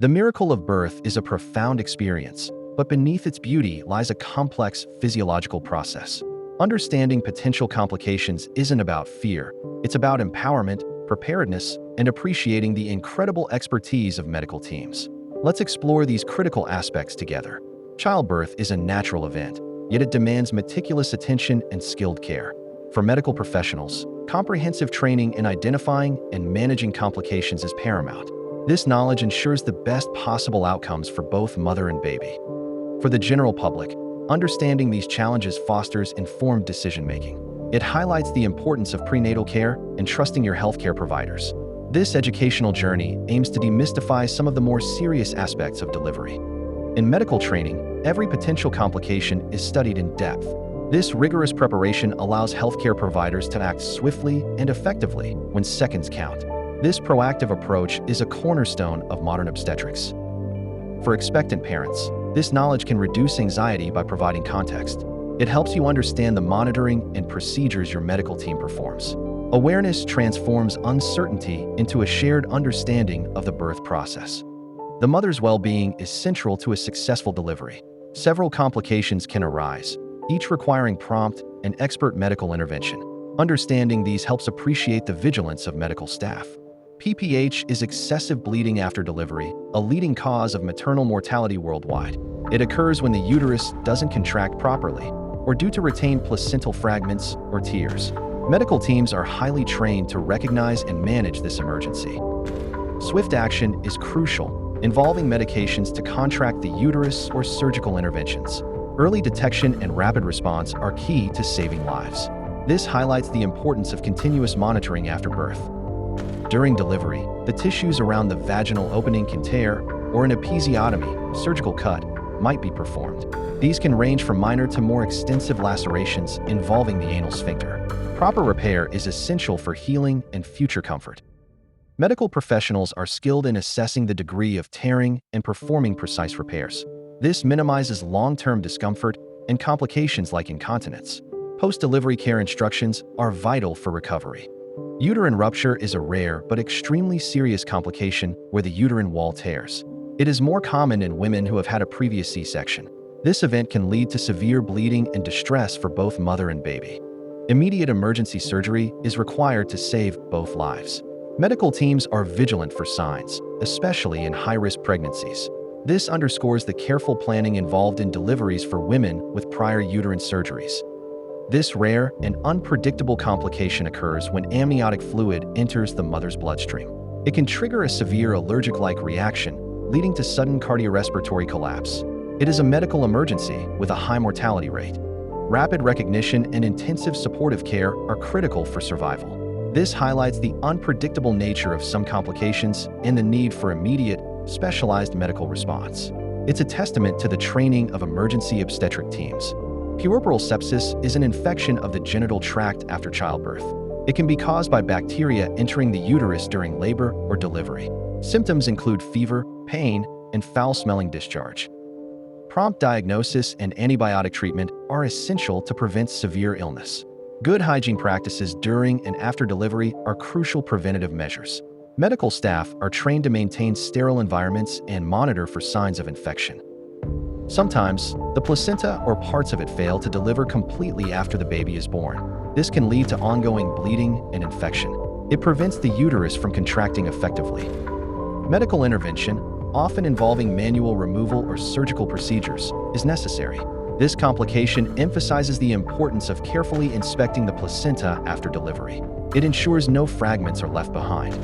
The miracle of birth is a profound experience, but beneath its beauty lies a complex physiological process. Understanding potential complications isn't about fear, it's about empowerment, preparedness, and appreciating the incredible expertise of medical teams. Let's explore these critical aspects together. Childbirth is a natural event, yet it demands meticulous attention and skilled care. For medical professionals, comprehensive training in identifying and managing complications is paramount. This knowledge ensures the best possible outcomes for both mother and baby. For the general public, understanding these challenges fosters informed decision-making. It highlights the importance of prenatal care and trusting your healthcare providers. This educational journey aims to demystify some of the more serious aspects of delivery. In medical training, every potential complication is studied in depth. This rigorous preparation allows healthcare providers to act swiftly and effectively when seconds count. This proactive approach is a cornerstone of modern obstetrics. For expectant parents, this knowledge can reduce anxiety by providing context. It helps you understand the monitoring and procedures your medical team performs. Awareness transforms uncertainty into a shared understanding of the birth process. The mother's well-being is central to a successful delivery. Several complications can arise, each requiring prompt and expert medical intervention. Understanding these helps appreciate the vigilance of medical staff. PPH is excessive bleeding after delivery, a leading cause of maternal mortality worldwide. It occurs when the uterus doesn't contract properly, or due to retained placental fragments or tears. Medical teams are highly trained to recognize and manage this emergency. Swift action is crucial, involving medications to contract the uterus or surgical interventions. Early detection and rapid response are key to saving lives. This highlights the importance of continuous monitoring after birth. During delivery, the tissues around the vaginal opening can tear, or an episiotomy, surgical cut, might be performed. These can range from minor to more extensive lacerations involving the anal sphincter. Proper repair is essential for healing and future comfort. Medical professionals are skilled in assessing the degree of tearing and performing precise repairs. This minimizes long-term discomfort and complications like incontinence. Post-delivery care instructions are vital for recovery. Uterine rupture is a rare but extremely serious complication where the uterine wall tears. It is more common in women who have had a previous C-section. This event can lead to severe bleeding and distress for both mother and baby. Immediate emergency surgery is required to save both lives. Medical teams are vigilant for signs, especially in high-risk pregnancies. This underscores the careful planning involved in deliveries for women with prior uterine surgeries. This rare and unpredictable complication occurs when amniotic fluid enters the mother's bloodstream. It can trigger a severe allergic-like reaction, leading to sudden cardiorespiratory collapse. It is a medical emergency with a high mortality rate. Rapid recognition and intensive supportive care are critical for survival. This highlights the unpredictable nature of some complications and the need for immediate, specialized medical response. It's a testament to the training of emergency obstetric teams. Puerperal sepsis is an infection of the genital tract after childbirth. It can be caused by bacteria entering the uterus during labor or delivery. Symptoms include fever, pain, and foul-smelling discharge. Prompt diagnosis and antibiotic treatment are essential to prevent severe illness. Good hygiene practices during and after delivery are crucial preventative measures. Medical staff are trained to maintain sterile environments and monitor for signs of infection. Sometimes, the placenta or parts of it fail to deliver completely after the baby is born. This can lead to ongoing bleeding and infection. It prevents the uterus from contracting effectively. Medical intervention, often involving manual removal or surgical procedures, is necessary. This complication emphasizes the importance of carefully inspecting the placenta after delivery. It ensures no fragments are left behind.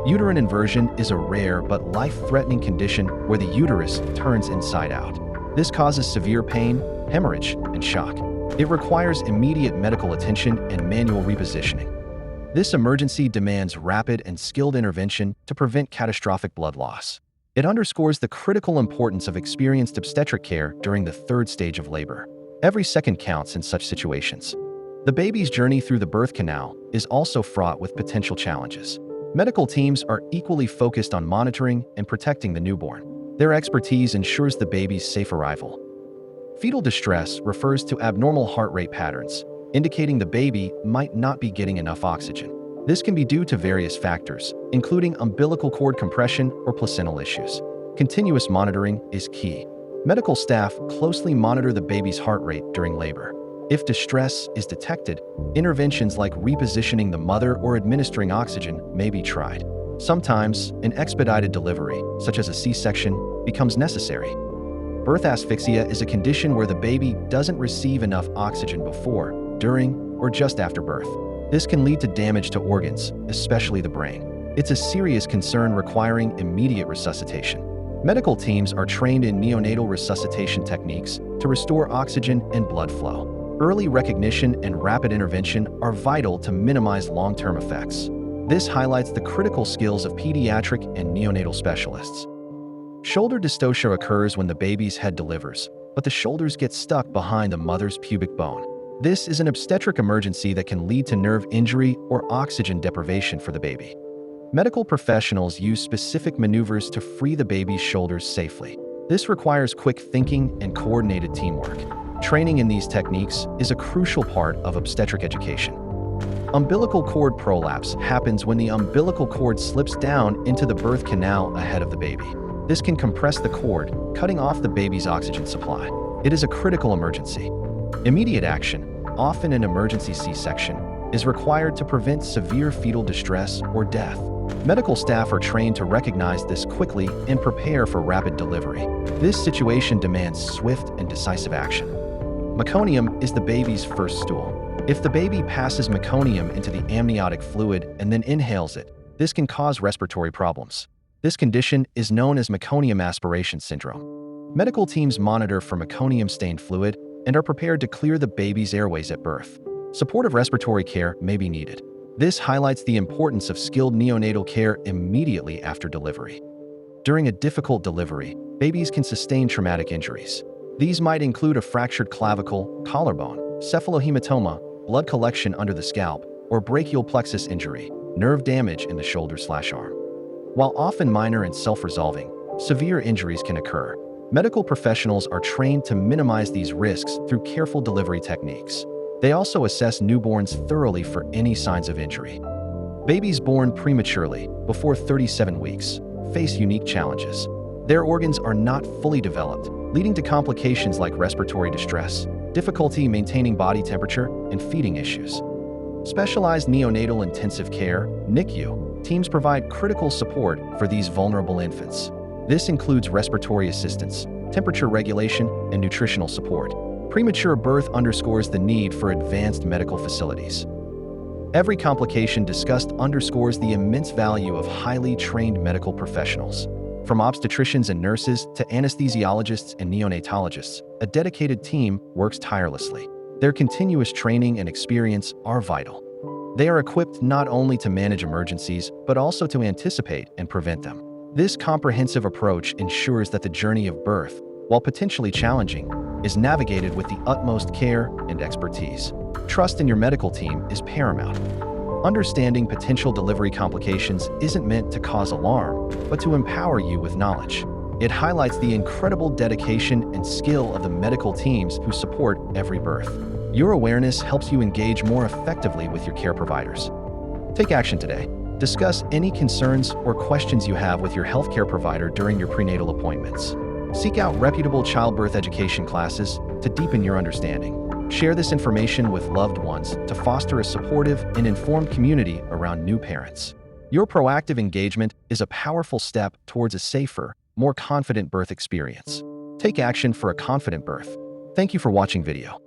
Uterine inversion is a rare but life-threatening condition where the uterus turns inside out. This causes severe pain, hemorrhage, and shock. It requires immediate medical attention and manual repositioning. This emergency demands rapid and skilled intervention to prevent catastrophic blood loss. It underscores the critical importance of experienced obstetric care during the third stage of labor. Every second counts in such situations. The baby's journey through the birth canal is also fraught with potential challenges. Medical teams are equally focused on monitoring and protecting the newborn. Their expertise ensures the baby's safe arrival. Fetal distress refers to abnormal heart rate patterns, indicating the baby might not be getting enough oxygen. This can be due to various factors, including umbilical cord compression or placental issues. Continuous monitoring is key. Medical staff closely monitor the baby's heart rate during labor. If distress is detected, interventions like repositioning the mother or administering oxygen may be tried. Sometimes, an expedited delivery, such as a C-section, becomes necessary. Birth asphyxia is a condition where the baby doesn't receive enough oxygen before, during, or just after birth. This can lead to damage to organs, especially the brain. It's a serious concern requiring immediate resuscitation. Medical teams are trained in neonatal resuscitation techniques to restore oxygen and blood flow. Early recognition and rapid intervention are vital to minimize long-term effects. This highlights the critical skills of pediatric and neonatal specialists. Shoulder dystocia occurs when the baby's head delivers, but the shoulders get stuck behind the mother's pubic bone. This is an obstetric emergency that can lead to nerve injury or oxygen deprivation for the baby. Medical professionals use specific maneuvers to free the baby's shoulders safely. This requires quick thinking and coordinated teamwork. Training in these techniques is a crucial part of obstetric education. Umbilical cord prolapse happens when the umbilical cord slips down into the birth canal ahead of the baby. This can compress the cord, cutting off the baby's oxygen supply. It is a critical emergency. Immediate action, often an emergency C-section, is required to prevent severe fetal distress or death. Medical staff are trained to recognize this quickly and prepare for rapid delivery. This situation demands swift and decisive action. Meconium is the baby's first stool. If the baby passes meconium into the amniotic fluid and then inhales it, this can cause respiratory problems. This condition is known as meconium aspiration syndrome. Medical teams monitor for meconium-stained fluid and are prepared to clear the baby's airways at birth. Supportive respiratory care may be needed. This highlights the importance of skilled neonatal care immediately after delivery. During a difficult delivery, babies can sustain traumatic injuries. These might include a fractured clavicle, collarbone, cephalohematoma, blood collection under the scalp, or brachial plexus injury, nerve damage in the shoulder/arm. While often minor and self-resolving, severe injuries can occur. Medical professionals are trained to minimize these risks through careful delivery techniques. They also assess newborns thoroughly for any signs of injury. Babies born prematurely, before 37 weeks, face unique challenges. Their organs are not fully developed, leading to complications like respiratory distress, difficulty maintaining body temperature, and feeding issues. Specialized neonatal intensive care (NICU) teams provide critical support for these vulnerable infants. This includes respiratory assistance, temperature regulation, and nutritional support. Premature birth underscores the need for advanced medical facilities. Every complication discussed underscores the immense value of highly trained medical professionals. From obstetricians and nurses to anesthesiologists and neonatologists, a dedicated team works tirelessly. Their continuous training and experience are vital. They are equipped not only to manage emergencies, but also to anticipate and prevent them. This comprehensive approach ensures that the journey of birth, while potentially challenging, is navigated with the utmost care and expertise. Trust in your medical team is paramount. Understanding potential delivery complications isn't meant to cause alarm, but to empower you with knowledge. It highlights the incredible dedication and skill of the medical teams who support every birth. Your awareness helps you engage more effectively with your care providers. Take action today. Discuss any concerns or questions you have with your healthcare provider during your prenatal appointments. Seek out reputable childbirth education classes to deepen your understanding. Share this information with loved ones to foster a supportive and informed community around new parents. Your proactive engagement is a powerful step towards a safer, more confident birth experience. Take action for a confident birth. Thank you for watching video.